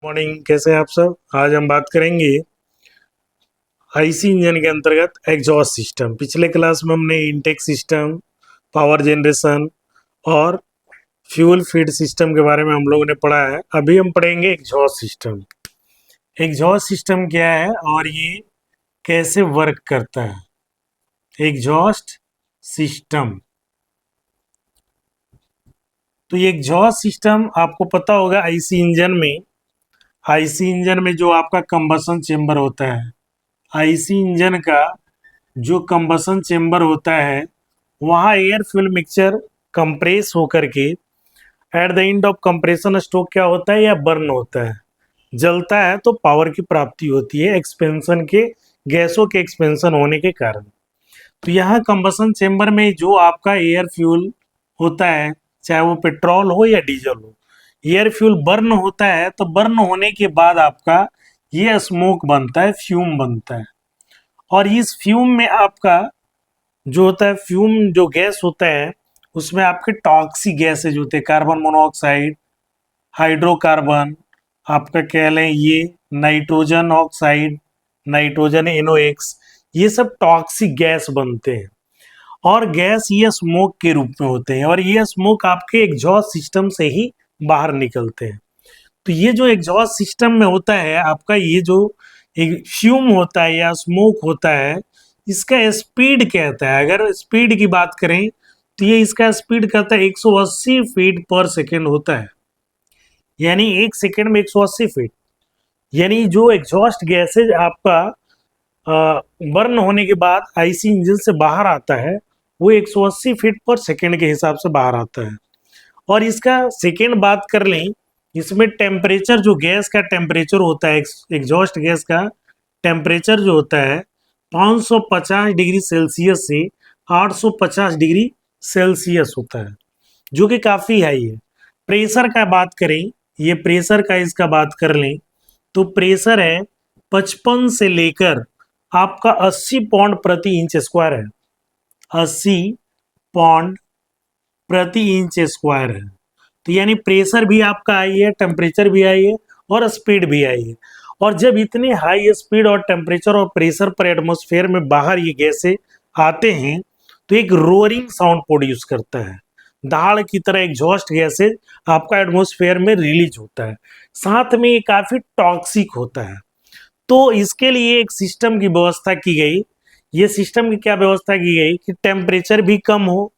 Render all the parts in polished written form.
Morning, कैसे हैं आप सब। आज हम बात करेंगे आईसी इंजन के अंतर्गत एग्जॉस्ट सिस्टम। पिछले क्लास में हमने इनटेक सिस्टम, पावर जनरेशन और फ्यूल फीड सिस्टम के बारे में हम लोगों ने पढ़ा है। अभी हम पढ़ेंगे एग्जॉस्ट सिस्टम। एग्जॉस्ट सिस्टम क्या है और ये कैसे वर्क करता है। एग्जॉस्ट सिस्टम, तो ये एग्जॉस्ट सिस्टम आपको पता होगा आईसी इंजन में जो आपका कंबसन चेंबर होता है, आईसी इंजन का जो कंबसन चेंबर होता है, वहाँ एयर फ्यूल मिक्सचर कंप्रेस होकर के at the end of compression stroke क्या होता है या बर्न होता है, जलता है, तो पावर की प्राप्ति होती है एक्सपेंशन के, गैसों के एक्सपेंशन होने के कारण। तो यहाँ कंबसन चेंबर में जो आपका एयर फ्यूल होता है, चाहे वो पेट्रोल हो या डीजल हो, एयर फ्यूल बर्न होता है, तो बर्न होने के बाद आपका ये स्मोक बनता है, फ्यूम बनता है। और इस फ्यूम में आपका जो होता है, फ्यूम जो गैस होता है, उसमें आपके टॉक्सिक गैसेज होते हैं, कार्बन मोनोऑक्साइड, हाइड्रोकार्बन, आपका कह लें ये नाइट्रोजन ऑक्साइड, नाइट्रोजन NOx, ये सब टॉक्सिक गैस बनते हैं और गैस ये स्मोक के रूप में होते हैं और ये स्मोक आपके एग्जॉस्ट सिस्टम से ही बाहर निकलते हैं। तो ये जो एग्जॉस्ट सिस्टम में होता है आपका, ये जो एक फ्यूम होता है या स्मोक होता है, इसका स्पीड कहता है, अगर स्पीड की बात करें तो ये इसका स्पीड कहता है 180 फीट पर सेकेंड होता है, यानी एक सेकेंड में 180 फीट। यानी जो एग्जॉस्ट गैसेज आपका बर्न होने के बाद आईसी इंजन से बाहर आता है, वो 180 फीट पर सेकेंड के हिसाब से बाहर आता है। और इसका सेकेंड बात कर लें, इसमें टेम्परेचर, जो गैस का टेम्परेचर होता है, एग्जॉस्ट गैस का टेम्परेचर जो होता है 550 डिग्री सेल्सियस से 850 डिग्री सेल्सियस होता है, जो कि काफ़ी हाई है। प्रेशर का बात करें, ये प्रेशर का इसका बात कर लें तो प्रेशर है 55 से लेकर आपका 80 पाउंड प्रति इंच स्क्वायर है, 80 पाउंड प्रति इंच स्क्वायर है। तो यानी प्रेशर भी आपका हाई है, टेम्परेचर भी हाई है और स्पीड भी हाई है। और जब इतने हाई स्पीड और टेम्परेचर और प्रेशर पर एटमॉस्फेयर में बाहर ये गैसें आते हैं तो एक रोअरिंग साउंड प्रोड्यूस करता है, दहाड़ की तरह एग्जॉस्ट गैसेज आपका एटमॉस्फेयर में रिलीज होता है। साथ में ये काफ़ी टॉक्सिक होता है। तो इसके लिए एक सिस्टम की व्यवस्था की गई। ये सिस्टम की क्या व्यवस्था की गई कि टेम्परेचर भी कम हो,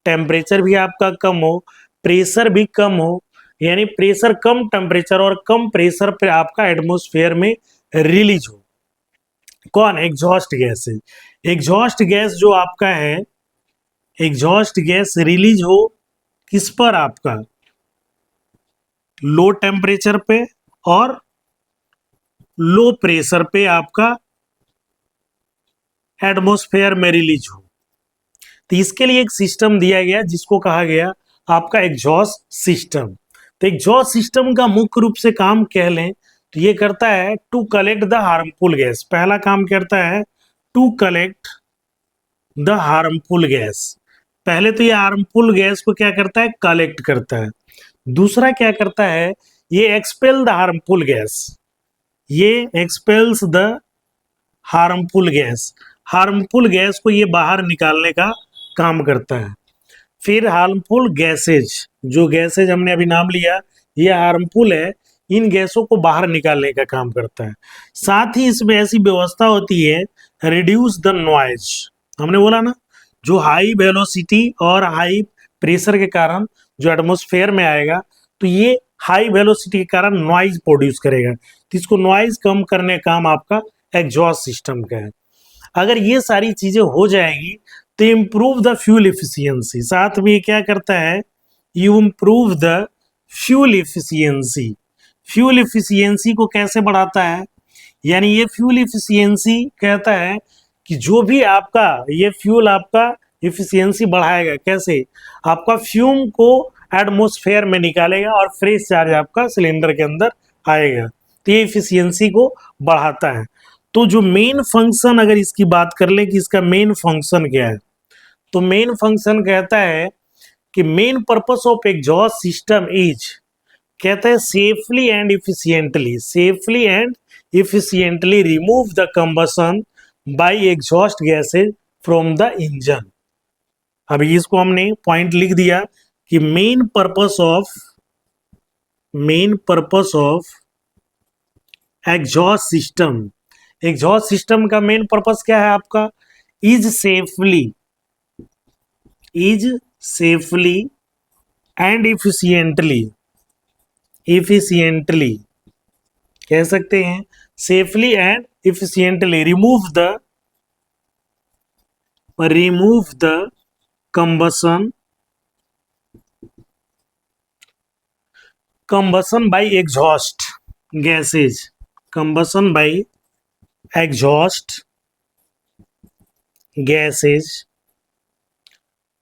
टेम्परेचर भी आपका कम हो, प्रेशर भी कम हो, यानी प्रेशर कम, टेम्परेचर और कम प्रेशर पे आपका एटमॉस्फेयर में रिलीज हो। कौन? एग्जॉस्ट गैस है। एग्जॉस्ट गैस जो आपका है, एग्जॉस्ट गैस रिलीज हो किस पर? आपका लो टेम्परेचर पे और लो प्रेशर पे आपका एटमॉस्फेयर में रिलीज हो। तो इसके लिए एक सिस्टम दिया गया जिसको कहा गया आपका एग्जॉस्ट सिस्टम। तो एग्जॉस्ट सिस्टम का मुख्य रूप से काम कह लें तो ये करता है to collect the harmful gas. पहला काम करता है to collect the harmful gas. पहले तो ये हार्मफुल गैस को क्या करता है? कलेक्ट करता है। दूसरा क्या करता है? ये एक्सपेल द हार्मफुल गैस, ये expels the harmful gas, harmful gas को ये बाहर निकालने का काम करता है। फिर हार्मफुल गैसेज, जो गैसेज हमने अभी नाम लिया ये हार्मफुल है, इन गैसों को बाहर निकालने का काम करता है। साथ ही इसमें ऐसी व्यवस्था होती है रिड्यूस द नॉइज। हमने बोला ना, जो हाई वेलोसिटी और हाई प्रेशर के कारण जो एटमॉस्फेयर में आएगा तो ये हाई वेलोसिटी के कारण नॉइज प्रोड्यूस करेगा, तो इसको नॉइज कम करने का काम आपका एग्जॉस्ट सिस्टम का है। अगर ये सारी चीजें हो जाएगी तो इम्प्रूव द फ्यूल एफिशिएंसी। साथ में ये क्या करता है? You improve the fuel efficiency. Fuel efficiency को कैसे बढ़ाता है? यानी ये फ्यूल एफिशिएंसी कहता है कि जो भी आपका ये फ्यूल आपका एफिशिएंसी बढ़ाएगा। कैसे? आपका फ्यूम को एटमॉस्फेयर में निकालेगा और फ्रेश चार्ज आपका सिलेंडर के अंदर आएगा, तो ये एफिशिएंसी को बढ़ाता है। तो जो मेन फंक्शन, अगर इसकी बात कर ले कि इसका मेन फंक्शन क्या है, तो मेन फंक्शन कहता है कि main purpose of exhaust system is कहता है safely and efficiently remove the combustion by exhaust gases from the engine. अभी इसको हमने पॉइंट लिख दिया कि main purpose of exhaust system का मेन पर्पस क्या है आपका? इज सेफली एंड इफिशियंटली कह सकते हैं, safely and efficiently remove the combustion by exhaust gases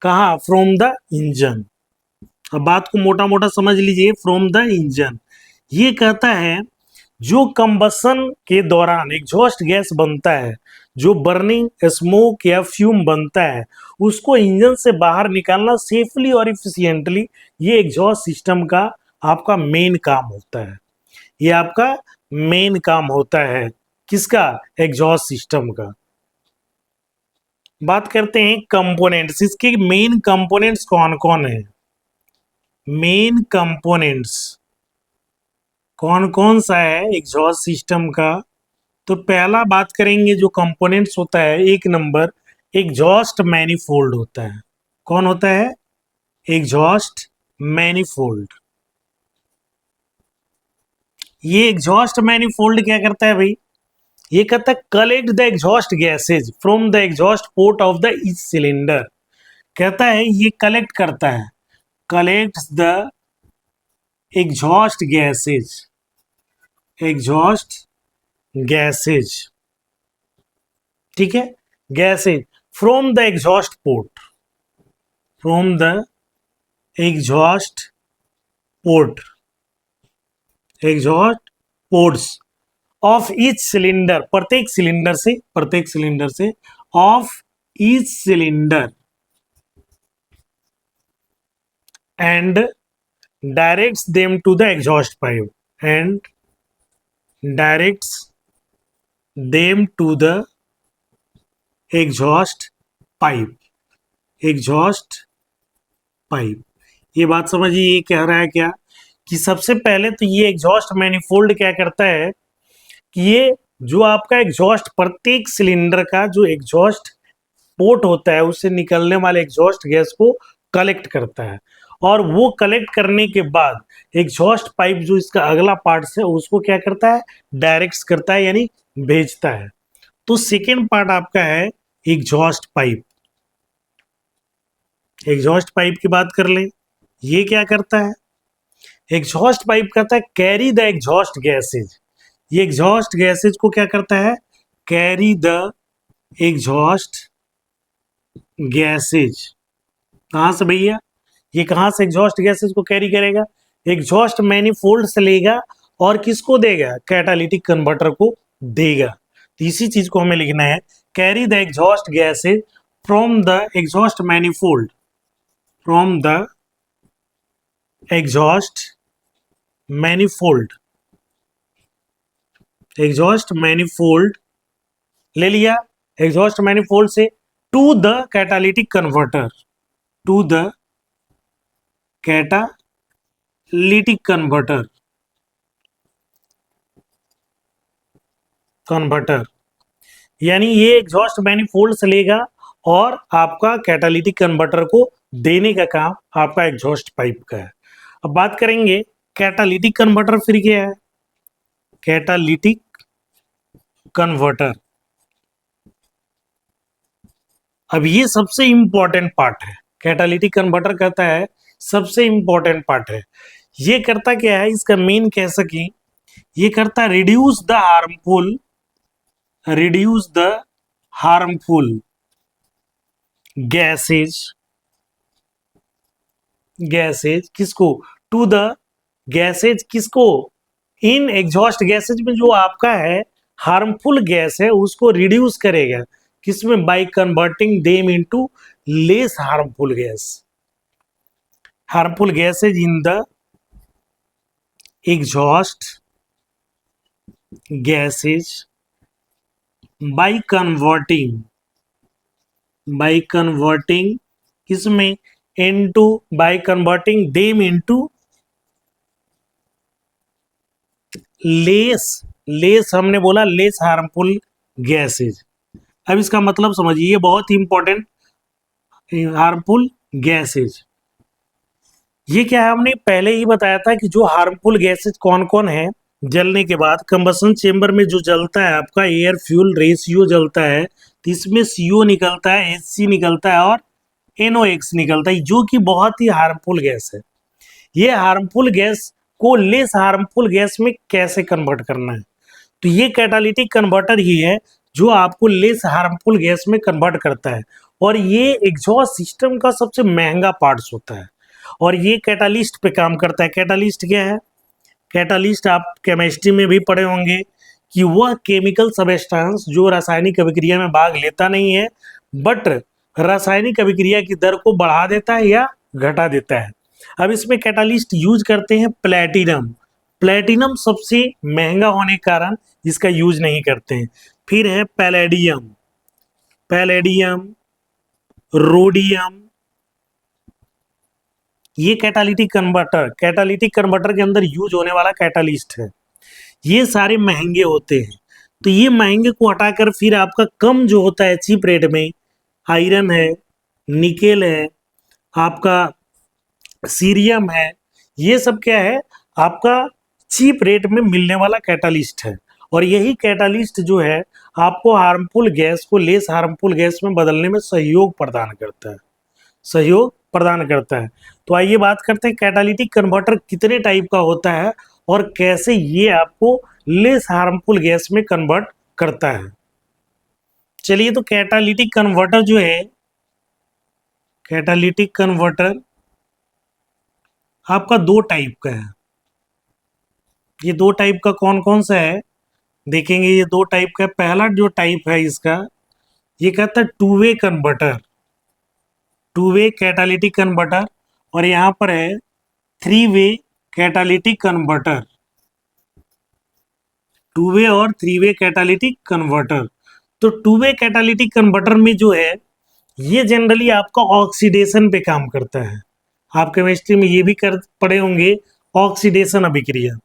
कहा? From the engine. अब बात को मोटा मोटा समझ लीजिए, फ्रॉम द इंजन ये कहता है जो कंबसन के दौरान एग्जॉस्ट गैस बनता है, जो बर्निंग स्मोक या फ्यूम बनता है, उसको इंजन से बाहर निकालना सेफली और इफिशियंटली, ये एग्जॉस्ट सिस्टम का आपका मेन काम होता है। ये आपका मेन काम होता है किसका? एग्जॉस्ट सिस्टम का। बात करते हैं कंपोनेंट्स, इसके मेन कंपोनेंट्स कौन कौन है? मेन कंपोनेंट्स कौन कौन सा है एग्जॉस्ट सिस्टम का? तो पहला बात करेंगे जो कंपोनेंट्स होता है, एक नंबर एग्जॉस्ट मैनिफोल्ड होता है। कौन होता है? Exhaust manifold. ये एग्जॉस्ट मैनिफोल्ड क्या करता है भाई? ये कहता है collect the exhaust gases from the exhaust port of the each cylinder. कहता है ये कलेक्ट करता है, कलेक्ट्स द एग्जॉस्ट गैसेज, ठीक है, gases from the exhaust ports of each cylinder, प्रत्येक सिलेंडर से of each cylinder and directs them to the exhaust pipe. ये बात समझिए, ये कह रहा है क्या कि सबसे पहले तो ये एग्जॉस्ट मैनिफोल्ड क्या करता है कि ये जो आपका एग्जॉस्ट, प्रत्येक सिलेंडर का जो एग्जॉस्ट पोर्ट होता है उससे निकलने वाले एग्जॉस्ट गैस को कलेक्ट करता है, और वो कलेक्ट करने के बाद एग्जॉस्ट पाइप जो इसका अगला पार्ट है उसको क्या करता है? डायरेक्ट करता है, यानी भेजता है। तो सेकेंड पार्ट आपका है एग्जॉस्ट पाइप। एग्जॉस्ट पाइप की बात कर ले, ये क्या करता है? एग्जॉस्ट पाइप कहता है कैरी द एग्जॉस्ट गैसेज। ये एग्जॉस्ट गैसेज को क्या करता है? Carry the exhaust gases. कहां से भैया? ये कहां से एग्जॉस्ट गैसेज को कैरी करेगा? एग्जॉस्ट मैनिफोल्ड से लेगा और किसको देगा? कैटालिटिक कन्वर्टर को देगा। तो इसी चीज को हमें लिखना है, carry the exhaust gases from the exhaust manifold, exhaust manifold ले लिया, एग्जॉस्ट मैनिफोल्ड से to the catalytic converter, converter यानी ये एग्जॉस्ट मैनिफोल्ड से लेगा और आपका कैटालिटिक कन्वर्टर को देने का काम आपका एग्जॉस्ट पाइप का है। अब बात करेंगे कैटालिटिक कन्वर्टर फिर क्या है? कैटालिटिक कन्वर्टर, अब ये सबसे इंपॉर्टेंट पार्ट है। कैटालिटिक कन्वर्टर कहता है सबसे इंपॉर्टेंट पार्ट है। ये करता क्या है? इसका मेन कह सके, ये करता रिड्यूस द हार्मफुल गैसेज किसको? टू द गैसेज किसको? इन एग्जॉस्ट गैसेज में जो आपका है हार्मफुल गैस है उसको रिड्यूस करेगा, किसमें? By converting them into less harmful gases in the exhaust gases by converting किसमें, into, by converting them into less हमने बोला लेस हार्मफुल गैसेज। अब इसका मतलब समझिए, ये बहुत ही इंपॉर्टेंट, हार्मफुल गैसेज ये क्या है, हमने पहले ही बताया था कि जो हार्मफुल गैसेज कौन कौन है। जलने के बाद कंबशन चेंबर में जो जलता है आपका एयर फ्यूल रेशियो जलता है, तो इसमें CO निकलता है, HC निकलता है और NOx निकलता है, जो कि बहुत ही हार्मफुल गैस है। ये हार्मफुल गैस को लेस हार्मफुल गैस में कैसे कन्वर्ट करना है, तो ये कैटालिटिक कन्वर्टर ही है जो आपको लेस हार्मफुल गैस में कन्वर्ट करता है। और ये एग्जॉस्ट सिस्टम का सबसे महंगा पार्ट्स होता है और ये कैटालिस्ट पे काम करता है। कैटालिस्ट क्या है, कैटालिस्ट आप केमिस्ट्री में भी पढ़े होंगे कि वह केमिकल सबस्टेंस जो रासायनिक अभिक्रिया में भाग लेता नहीं है, बट रासायनिक अभिक्रिया की दर को बढ़ा देता है या घटा देता है। अब इसमें कैटालिस्ट यूज करते हैं प्लेटिनम। प्लेटिनम सबसे महंगा होने के कारण इसका यूज नहीं करते हैं। फिर है पैलेडियम, रोडियम, ये कैटालिटिक कन्वर्टर के अंदर यूज होने वाला कैटालिस्ट है। ये सारे महंगे होते हैं, तो ये महंगे को हटाकर फिर आपका कम जो होता है चीप रेट में, आयरन है, निकेल है, आपका सीरियम है, ये सब क्या है आपका चीप रेट में मिलने वाला कैटालिस्ट है। और यही कैटालिस्ट जो है आपको हार्मफुल गैस को लेस हार्मफुल गैस में बदलने में सहयोग प्रदान करता है। तो आइए बात करते हैं कैटालिटिक कन्वर्टर कितने टाइप का होता है और कैसे ये आपको लेस हार्मफुल गैस में कन्वर्ट करता है। चलिए, तो कैटालिटिक कन्वर्टर जो है, कैटालिटिक कन्वर्टर आपका दो टाइप का है। ये दो टाइप का कौन कौन सा है देखेंगे। ये दो टाइप का, पहला जो टाइप है इसका, ये कहता है टू वे कैटालिटिक कन्वर्टर, और यहाँ पर है 3 वे कैटालिटिक कन्वर्टर। 2 वे और 3 वे कैटालिटिक कन्वर्टर। तो 2 वे कैटालिटिक कन्वर्टर में जो है ये जनरली आपका ऑक्सीडेशन पे काम करता है। आप केमिस्ट्री में ये भी पढ़े होंगे ऑक्सीडेशन अभिक्रिया।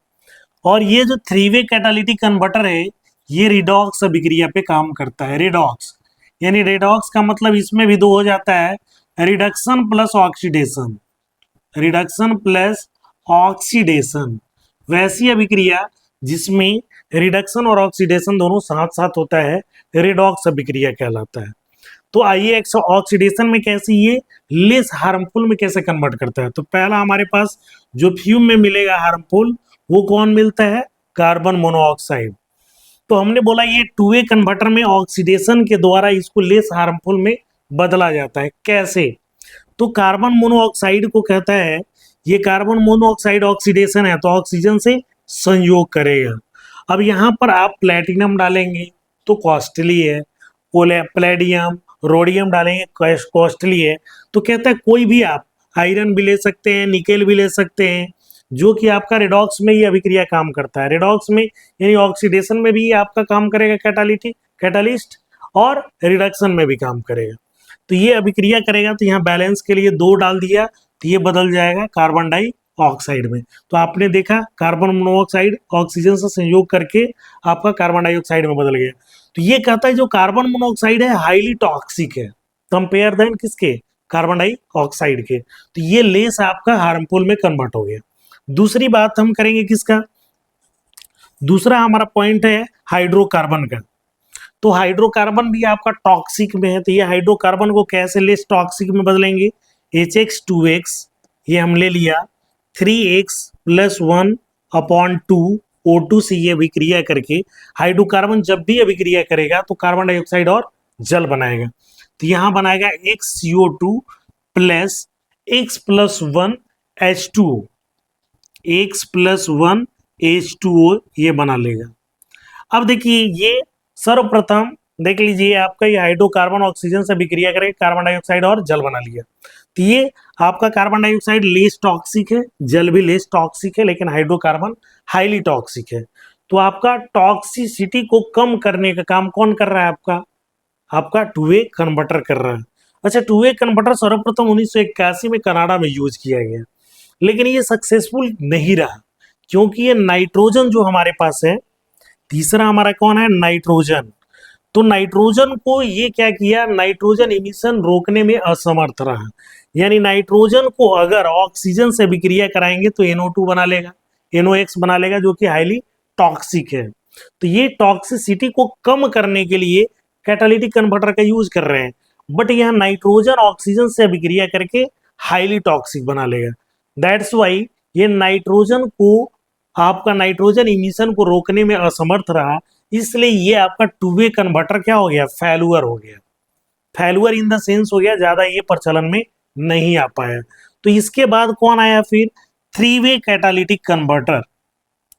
और ये जो 3 वे कैटालिटिक कन्वर्टर है ये रिडॉक्स अभिक्रिया पे काम करता है। रिडॉक्स यानी रिडॉक्स का मतलब इसमें भी दो हो जाता है, reduction plus oxidation, reduction plus oxidation. वैसी अभिक्रिया जिसमें रिडक्शन और ऑक्सीडेशन दोनों साथ साथ होता है रिडॉक्स अभिक्रिया कहलाता है। तो आइए ऑक्सीडेशन में कैसे ये लेस हार्मफुल में कैसे कन्वर्ट करता है। तो पहला हमारे पास जो फ्यूम में मिलेगा हार्मफुल, वो कौन मिलता है, कार्बन मोनोऑक्साइड। तो हमने बोला ये 2 वे कन्वर्टर में ऑक्सीडेशन के द्वारा इसको लेस हार्मफुल में बदला जाता है। कैसे, तो कार्बन मोनोऑक्साइड को कहता है, ये कार्बन मोनोऑक्साइड ऑक्सीडेशन है तो ऑक्सीजन से संयोग करेगा। अब यहाँ पर आप प्लेटिनम डालेंगे तो कॉस्टली है, प्लेडियम रोडियम डालेंगे कॉस्टली है। तो कहता है कोई भी आप आयरन भी ले सकते हैं, निकेल भी ले सकते हैं, जो कि आपका रिडॉक्स में ये अभिक्रिया काम करता है। रिडॉक्स में यानी ऑक्सीडेशन में भी आपका काम करेगा कैटालिस्ट, और रिडक्शन में भी काम करेगा। तो ये अभिक्रिया करेगा, तो यहाँ बैलेंस के लिए 2 डाल दिया तो ये बदल जाएगा कार्बन डाइऑक्साइड में। तो आपने देखा कार्बन मोनोऑक्साइड ऑक्सीजन से संयोग करके आपका कार्बन डाइऑक्साइड में बदल गया। तो ये कहता है जो कार्बन मोनोऑक्साइड है हाईली टॉक्सिक है कंपेयर देन किसके, कार्बन डाइऑक्साइड के। तो ये लेस आपका हार्मफुल में कन्वर्ट हो गया। दूसरी बात हम करेंगे किसका, दूसरा हमारा पॉइंट है हाइड्रोकार्बन का। तो हाइड्रोकार्बन भी आपका टॉक्सिक में है, तो ये हाइड्रोकार्बन को कैसे लेस टॉक्सिक में बदलेंगे, HX2X ये हम ले लिया, 3X+1/2 O2 से ये अभिक्रिया करके हाइड्रोकार्बन जब भी अभिक्रिया करेगा तो कार्बन डाइऑक्साइड और जल बनाएगा। तो यहाँ बनाएगा XCO2 प्लस X+1H2O, X+1H2O ये बना लेगा। अब देखिए ये सर्वप्रथम देख लीजिए आपका ये हाइड्रोकार्बन ऑक्सीजन से अभिक्रिया करके कार्बन डाइऑक्साइड और जल बना लिया। तो ये आपका कार्बन डाइऑक्साइड लेस टॉक्सिक है, जल भी लेस टॉक्सिक है, लेकिन हाइड्रोकार्बन हाईली टॉक्सिक है। तो आपका टॉक्सिसिटी को कम करने का काम कौन कर रहा है? आपका टू वे कन्वर्टर कर रहा है। अच्छा, टू वे कन्वर्टर सर्वप्रथम 1981 में कनाडा में यूज किया गया, लेकिन ये सक्सेसफुल नहीं रहा, क्योंकि ये नाइट्रोजन जो हमारे पास है, तीसरा हमारा कौन है? नाइट्रोजन। तो नाइट्रोजन को ये क्या किया? नाइट्रोजन इमिशन रोकने में असमर्थ रहा। यानी नाइट्रोजन को अगर ऑक्सीजन से विक्रिया कराएंगे तो NO2 बना लेगा, NOx बना लेगा, जो कि हाईली टॉक्सिक है। तो ये टॉक्सिसिटी को कम करने के लिए कैटालिटिक कन्वर्टर का यूज कर रहे हैं, बट यह नाइट्रोजन ऑक्सीजन से विक्रिया करके हाईली टॉक्सिक बना लेगा। दैट्स वाई ये नाइट्रोजन को, आपका नाइट्रोजन इमिशन को रोकने में असमर्थ रहा, इसलिए ये आपका टू वे कन्वर्टर क्या हो गया? फेल्यूअर हो गया। फेल्यूअर इन द सेंस हो गया, ज्यादा ये प्रचलन में नहीं आ पाया। तो इसके बाद कौन आया फिर? Three way catalytic converter.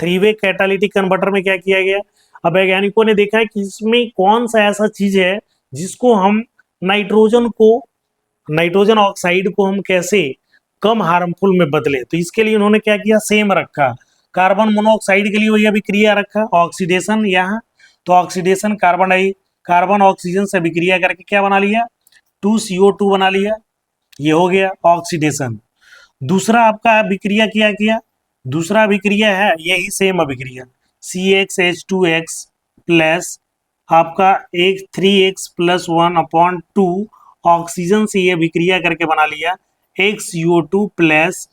Three way catalytic converter में क्या किया गया? अब वैज्ञानिकों ने देखा है कि इसमें कौन सा ऐसा चीज है जिसको हम नाइट्रोजन ऑक्साइड को हम कैसे कम हार्मफुल में बदले। तो इसके लिए उन्होंने क्या किया? सेम रखा, कार्बन मोनोऑक्साइड के लिए वही अभिक्रिया रखा, ऑक्सीडेशन यहाँ। तो ऑक्सीडेशन कार्बन ऑक्सीजन से अभिक्रिया करके क्या बना लिया? 2CO2 बना लिया। ये हो गया ऑक्सीडेशन। दूसरा आपका अभिक्रिया क्या किया? दूसरा अभिक्रिया है यही सेम अभिक्रिया, CxH2x प्लस आपका 3x+1/2 ऑक्सीजन से ये अभिक्रिया करके बना लिया XCO2 प्लस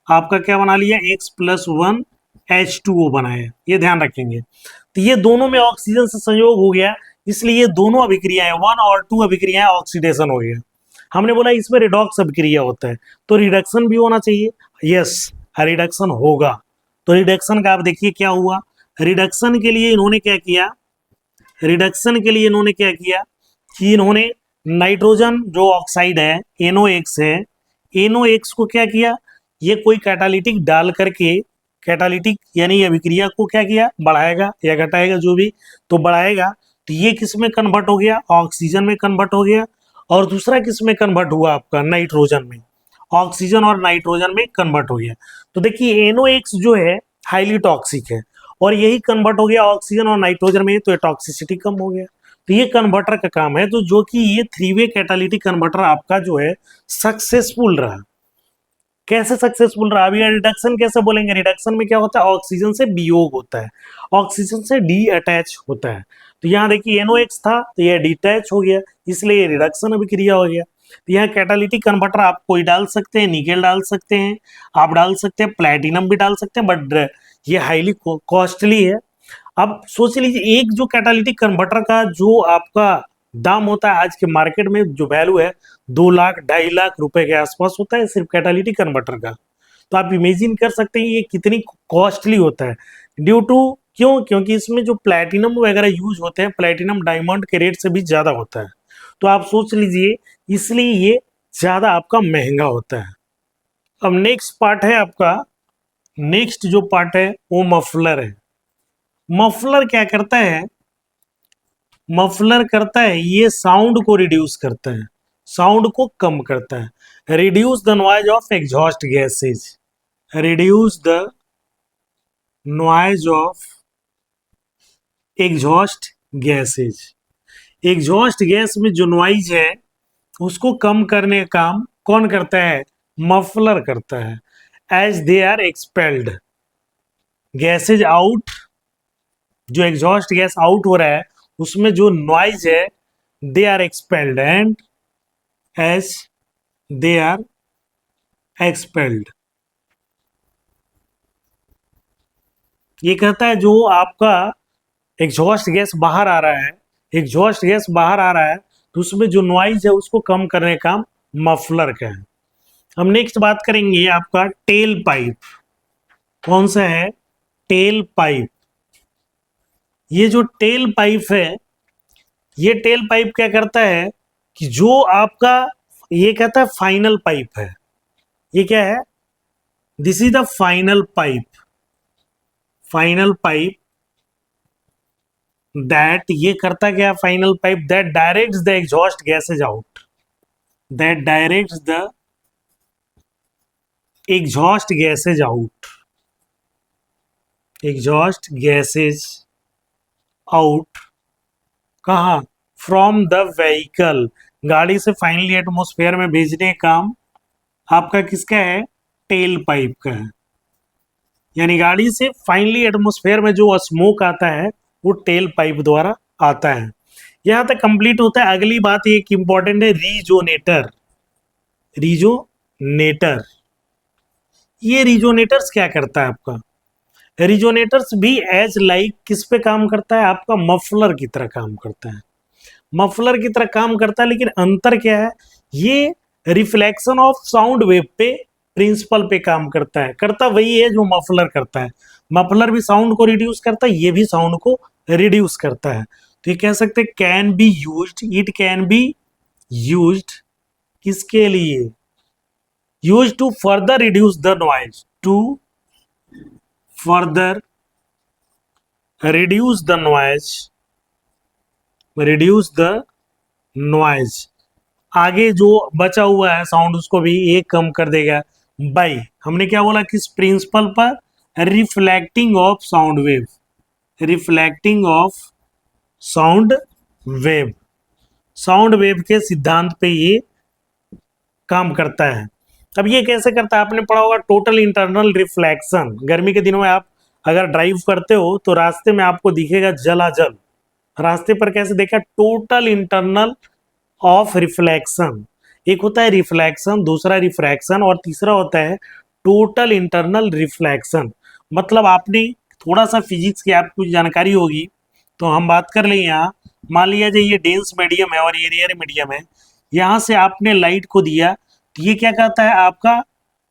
आपका क्या बना लिया? X+1 H2O बनाया। ये ध्यान रखेंगे। तो ये दोनों में ऑक्सीजन से संयोग हो गया, इसलिए ये दोनों अभिक्रियाएं 1 और 2 अभिक्रियाएं ऑक्सीडेशन हो गया। हमने बोला इसमें रिडॉक्स अभिक्रिया होता है, तो रिडक्शन भी होना चाहिए। यस, रिडक्शन होगा। तो रिडक्शन का आप देखिए क्या हुआ। रिडक्शन के लिए इन्होंने क्या किया? रिडक्शन के लिए इन्होंने क्या किया कि इन्होंने नाइट्रोजन जो ऑक्साइड है, NOx है, NOx को क्या किया? ये कोई कैटालिटिक डाल करके, कैटालिटिक यानी अभिक्रिया को क्या किया? बढ़ाएगा या घटाएगा, जो भी, तो बढ़ाएगा। तो ये किस में कन्वर्ट हो गया? ऑक्सीजन में कन्वर्ट हो गया। और दूसरा किस में कन्वर्ट हुआ? आपका नाइट्रोजन में। ऑक्सीजन और नाइट्रोजन में कन्वर्ट हो गया। तो देखिए NOx जो है हाईली टॉक्सिक है, और यही कन्वर्ट हो गया ऑक्सीजन और नाइट्रोजन में, तो टॉक्सिसिटी कम हो गया। तो ये कन्वर्टर का काम है, तो जो कि ये थ्री वे कैटालिटिक कन्वर्टर आपका जो है सक्सेसफुल रहा। कैसे सक्सेसफुल रहा? अभी रिडक्शन कैसे बोलेंगे? रिडक्शन में क्या होता है? ऑक्सीजन से वियोग होता है, ऑक्सीजन से डी अटैच होता है। तो यहाँ देखिए NOx था तो यह डिटैच हो गया, इसलिए रिडक्शन अभिक्रिया हो गया। तो यहाँ कैटालिटिक कन्वर्टर आप कोई डाल सकते हैं, निकेल डाल सकते हैं, आप डाल सकते हैं प्लैटिनम भी डाल सकते हैं, बट ये हाईली कॉस्टली है। अब सोच लीजिए एक जो कैटालिटिक कन्वर्टर का जो आपका दाम होता है आज के मार्केट में, जो वैल्यू है 2 लाख 2.5 लाख रुपए के आसपास होता है सिर्फ कैटालिटिक कन्वर्टर का। तो आप इमेजिन कर सकते हैं ये कितनी कॉस्टली होता है। ड्यू टू क्योंकि इसमें जो प्लैटिनम वगैरह यूज होते हैं, प्लैटिनम डायमंड के रेट से भी ज्यादा होता है। तो आप सोच लीजिए इसलिए ये ज्यादा आपका महंगा होता है। अब नेक्स्ट पार्ट है आपका, नेक्स्ट जो पार्ट है वो मफलर है। मफलर क्या करता है? मफलर करता है ये साउंड को रिड्यूस करता है, साउंड को कम करता है। Reduce the noise of exhaust gases, reduce the noise of exhaust gases. Exhaust gas में जो नॉइज है उसको कम करने का काम कौन करता है? मफलर करता है। As they are expelled, gases out, जो एग्जॉस्ट गैस आउट हो रहा है उसमें जो नॉइज है, they are expelled and as they are expelled. ये कहता है जो आपका एग्जॉस्ट गैस बाहर आ रहा है, एग्जॉस्ट गैस बाहर आ रहा है, तो उसमें जो नॉइज है उसको कम करने का काम मफलर का है। हम नेक्स्ट बात करेंगे आपका टेल पाइप। कौन सा है? Tell pipe. ये जो टेल पाइप है, ये टेल पाइप क्या करता है कि जो आपका, ये कहता है फाइनल पाइप है। ये क्या है? This is the final pipe, final pipe that, ये करता क्या? Final pipe that directs the exhaust gases out, that directs the exhaust gases out, exhaust gases out कहाँ, फ्रॉम द व्हीकल, गाड़ी से फाइनली एटमॉस्फेयर में भेजने का काम आपका किसका है, टेल पाइप का है। यानी गाड़ी से फाइनली एटमॉस्फेयर में जो स्मोक आता है वो टेल पाइप द्वारा आता है। यहां तक कंप्लीट होता है। अगली बात एक इंपॉर्टेंट है, रीजोनेटर। रीजोनेटर, ये रीजोनेटर्स क्या करता है आपका, रीजोनेटर्स भी एज लाइक किस पे काम करता है, आपका मफलर की तरह काम करता है। मफलर की तरह काम करता है, लेकिन अंतर क्या है, ये रिफ्लेक्शन ऑफ साउंड वेव पे प्रिंसिपल पे काम करता है। करता वही है जो मफलर करता है। मफलर भी साउंड को रिड्यूस करता है, ये भी साउंड को रिड्यूस करता है। तो ये कह सकते हैं can be used, it can be used किसके लिए, used to further reduce the noise, to further reduce the noise, reduce the noise, आगे जो बचा हुआ है साउंड उसको भी एक कम कर देगा। बाई, हमने क्या बोला, किस प्रिंसिपल पर, reflecting of sound wave, reflecting of sound wave, sound wave के सिद्धांत पे ये काम करता है। अब ये कैसे करता है, आपने पढ़ा होगा टोटल इंटरनल रिफ्लेक्शन। गर्मी के दिनों में आप अगर ड्राइव करते हो तो रास्ते में आपको दिखेगा जलाजल, रास्ते पर कैसे देखा, टोटल इंटरनल ऑफ रिफ्लेक्शन। एक होता है रिफ्लेक्शन, दूसरा रिफ्रैक्शन, और तीसरा होता है टोटल इंटरनल रिफ्लेक्शन। मतलब आपने थोड़ा सा फिजिक्स की आपको जानकारी होगी तो हम बात कर लें। यहाँ मान लिया जाए ये डेंस मीडियम है और ये रेयर मीडियम है, यहाँ से आपने लाइट को दिया तो ये क्या कहता है, आपका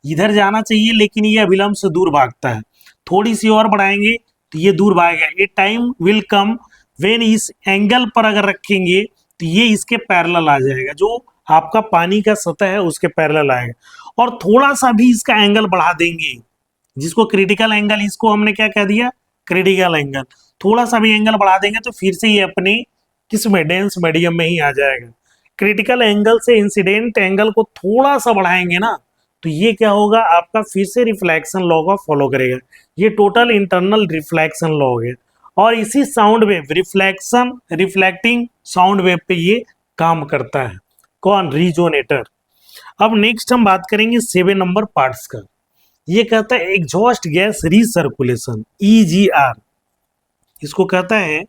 इधर जाना चाहिए लेकिन ये अविलंब से दूर भागता है। थोड़ी सी और बढ़ाएंगे तो ये दूर भागेगा। ए टाइम विल कम व्हेन इस एंगल पर अगर रखेंगे तो ये इसके पैरेलल आ जाएगा, जो आपका पानी का सतह है उसके पैरेलल आएगा। और थोड़ा सा भी इसका एंगल बढ़ा देंगे, जिसको क्रिटिकल एंगल, इसको हमने क्या कह दिया, क्रिटिकल एंगल। थोड़ा सा भी एंगल बढ़ा देंगे तो फिर से ये अपने किस में, डेंस मीडियम में ही आ जाएगा। क्रिटिकल एंगल से इंसिडेंट एंगल को थोड़ा सा बढ़ाएंगे ना तो ये क्या होगा, आपका फिर से रिफ्लेक्शन लॉ का फॉलो करेगा। ये टोटल इंटरनल रिफ्लेक्शन लॉ हो गया। और इसी sound wave, reflection, reflecting sound wave पे ये काम करता है। कौन, रीजोनेटर। अब नेक्स्ट हम बात करेंगे 7 नंबर पार्ट्स का। ये कहता है एग्जॉस्ट गैस रीसर्कुलेशन, EGR, इसको कहता है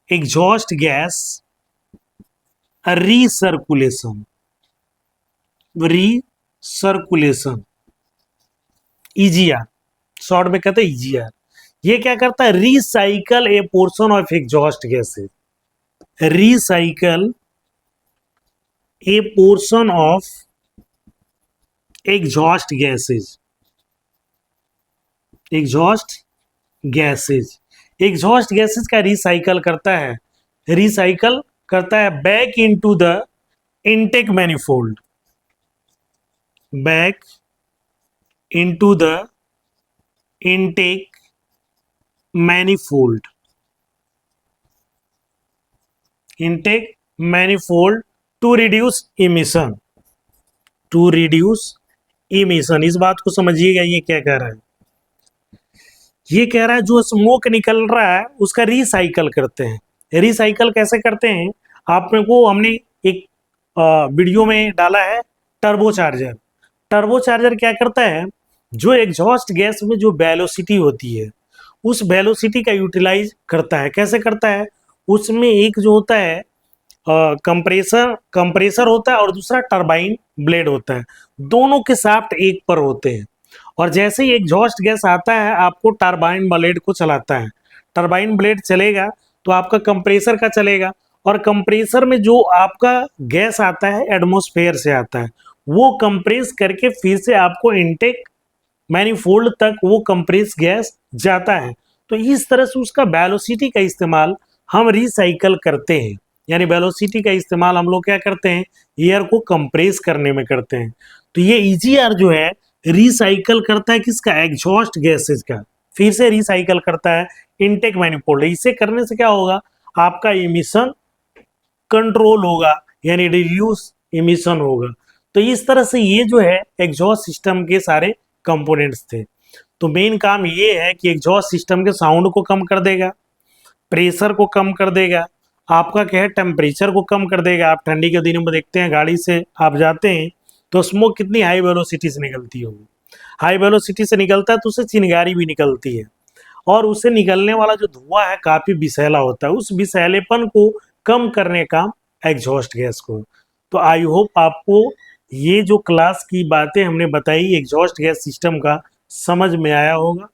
exhaust gas recirculation, recirculation, EGR, short में कहते हैं EGR। ये क्या करता है, recycle a portion of exhaust gases, recycle a portion of exhaust gases, exhaust gases, exhaust gases का रिसाइकल करता है, रिसाइकल करता है back into the intake manifold, back into the intake manifold, intake manifold to reduce emission, to reduce emission. इस बात को समझिएगा, ये क्या कह रहा है, ये कह रहा है जो स्मोक निकल रहा है उसका रिसाइकल करते हैं। रिसाइकल कैसे करते हैं, आप में को हमने एक वीडियो में डाला है, टर्बो चार्जर। टर्बो चार्जर क्या करता है, जो एग्जॉस्ट गैस में जो वेलोसिटी होती है उस वेलोसिटी का यूटिलाइज करता है। कैसे करता है, उसमें एक जो होता है कंप्रेसर होता है और दूसरा टरबाइन ब्लेड होता है, दोनों के शाफ्ट एक पर होते हैं। और जैसे ही एग्जॉस्ट गैस आता है आपको टरबाइन ब्लेड को चलाता है, टरबाइन ब्लेड चलेगा तो आपका कंप्रेसर का चलेगा, और कंप्रेसर में जो आपका गैस आता है एटमॉस्फेयर से आता है, वो कंप्रेस करके फिर से आपको इनटेक मैनिफोल्ड तक वो कंप्रेस गैस जाता है। तो इस तरह से उसका वेलोसिटी का इस्तेमाल हम रिसाइकल करते हैं। यानी वेलोसिटी का इस्तेमाल हम लोग क्या करते हैं, एयर को कंप्रेस करने में करते हैं। तो ये EGR जो है रिसाइकल करता है किसका, एग्जॉस्ट गैसेज का, फिर से रिसाइकल करता है इनटेक मैनिफोल्ड। इसे करने से क्या होगा, आपका इमिशन कंट्रोल होगा, यानी रिड्यूस इमिशन होगा। तो इस तरह से ये जो है एग्जॉस्ट सिस्टम के सारे कंपोनेंट्स थे। तो मेन काम ये है कि एग्जॉस्ट सिस्टम के साउंड को कम कर देगा, प्रेशर को कम कर देगा, आपका क्या है टेम्परेचर को कम कर देगा। आप ठंडी के दिनों में देखते हैं गाड़ी से आप जाते हैं तो स्मोक कितनी हाई वेलोसिटी से निकलती होगी, हाई वेलोसिटी से निकलता है तो उससे चिंगारी भी निकलती है और उससे निकलने वाला जो धुआं है काफी विषैला होता है, उस विषैलेपन को कम करने का एग्जॉस्ट गैस को। तो आई होप आपको ये जो क्लास की बातें हमने बताई एग्जॉस्ट गैस सिस्टम का समझ में आया होगा।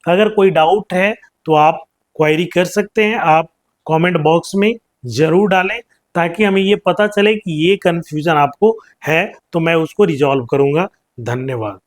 अगर कोई डाउट है तो आप क्वेरी कर सकते हैं, आप कमेंट बॉक्स में ज़रूर डालें ताकि हमें ये पता चले कि ये कन्फ्यूज़न आपको है तो मैं उसको रिजॉल्व करूँगा। धन्यवाद।